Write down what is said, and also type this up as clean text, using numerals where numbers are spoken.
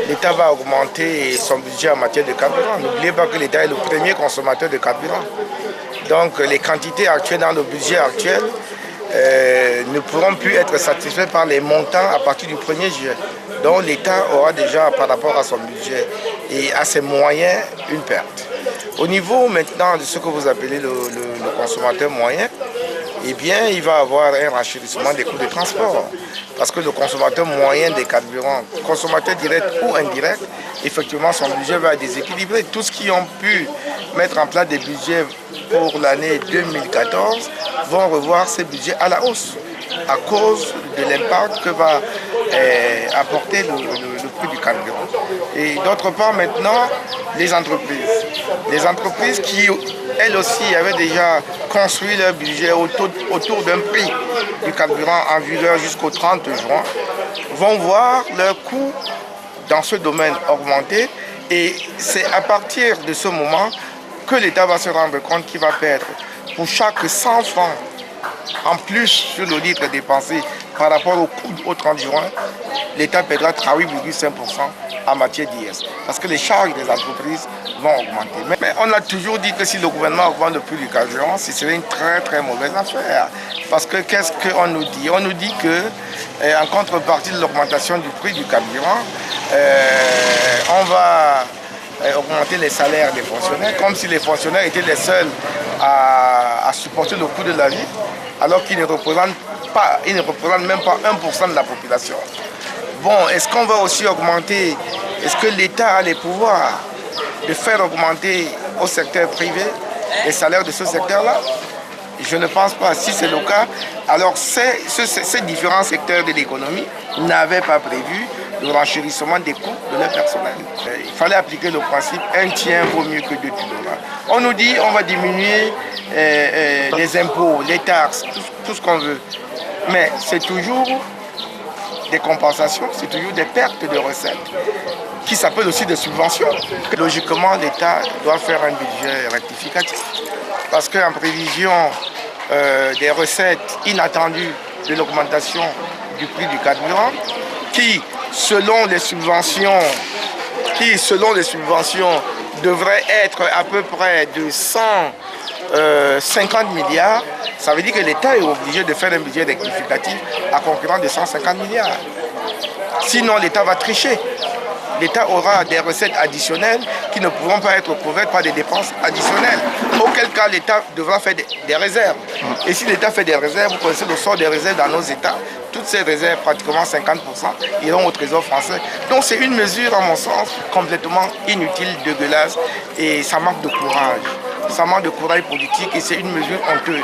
l'État va augmenter son budget en matière de carburant. N'oubliez pas que l'État est le premier consommateur de carburant. Donc les quantités actuelles dans le budget actuel ne pourront plus être satisfaites par les montants à partir du 1er juillet. Donc l'État aura déjà, par rapport à son budget et à ses moyens, une perte. Au niveau maintenant de ce que vous appelez le consommateur moyen, eh bien, il va avoir un renchérissement des coûts de transport. Parce que le consommateur moyen des carburants, consommateur direct ou indirect, effectivement, son budget va déséquilibrer. Tous ceux qui ont pu mettre en place des budgets pour l'année 2014 vont revoir ces budgets à la hausse à cause de l'impact que va apporter le prix du carburant. Et d'autre part, maintenant, les entreprises. Les entreprises qui, elles aussi, avaient déjà construit leur budget autour d'un prix du carburant en vigueur jusqu'au 30 juin, vont voir leurs coûts dans ce domaine augmenter. Et c'est à partir de ce moment que l'État va se rendre compte qu'il va perdre pour chaque 100 francs en plus sur le litre dépensé par rapport au coût au 30 juin, l'État perdra 38,5% en matière d'IS. Parce que les charges des entreprises vont augmenter. Mais on a toujours dit que si le gouvernement augmente le prix du carburant, ce serait une très très mauvaise affaire. Parce que qu'est-ce qu'on nous dit? On nous dit que en contrepartie de l'augmentation du prix du carburant, on va augmenter les salaires des fonctionnaires, comme si les fonctionnaires étaient les seuls à supporter le coût de la vie, alors qu'ils ne représentent même pas 1% de la population. Bon, est-ce qu'on va aussi augmenter, est-ce que l'État a les pouvoirs de faire augmenter au secteur privé les salaires de ce secteur-là? Je ne pense pas. Si c'est le cas, alors ces différents secteurs de l'économie n'avaient pas prévu le renchérissement des coûts de leur personnel. Il fallait appliquer le principe « un tien vaut mieux que deux tu l'auras ». On nous dit on va diminuer les impôts, les taxes, tout ce qu'on veut. Mais c'est toujours des compensations, c'est toujours des pertes de recettes qui s'appellent aussi des subventions. Logiquement, l'État doit faire un budget rectificatif parce qu'en prévision des recettes inattendues de l'augmentation du prix du carburant, qui, selon les subventions, devrait être à peu près de 150 milliards, ça veut dire que l'État est obligé de faire un budget rectificatif à concurrence de 150 milliards. Sinon, l'État va tricher. L'État aura des recettes additionnelles qui ne pourront pas être couvertes par des dépenses additionnelles. Auquel cas, l'État devra faire des réserves. Et si l'État fait des réserves, vous connaissez le sort des réserves dans nos États, toutes ces réserves, pratiquement 50%, iront au Trésor français. Donc c'est une mesure, à mon sens, complètement inutile, dégueulasse, et ça manque de courage. Ça manque de courage politique et c'est une mesure honteuse.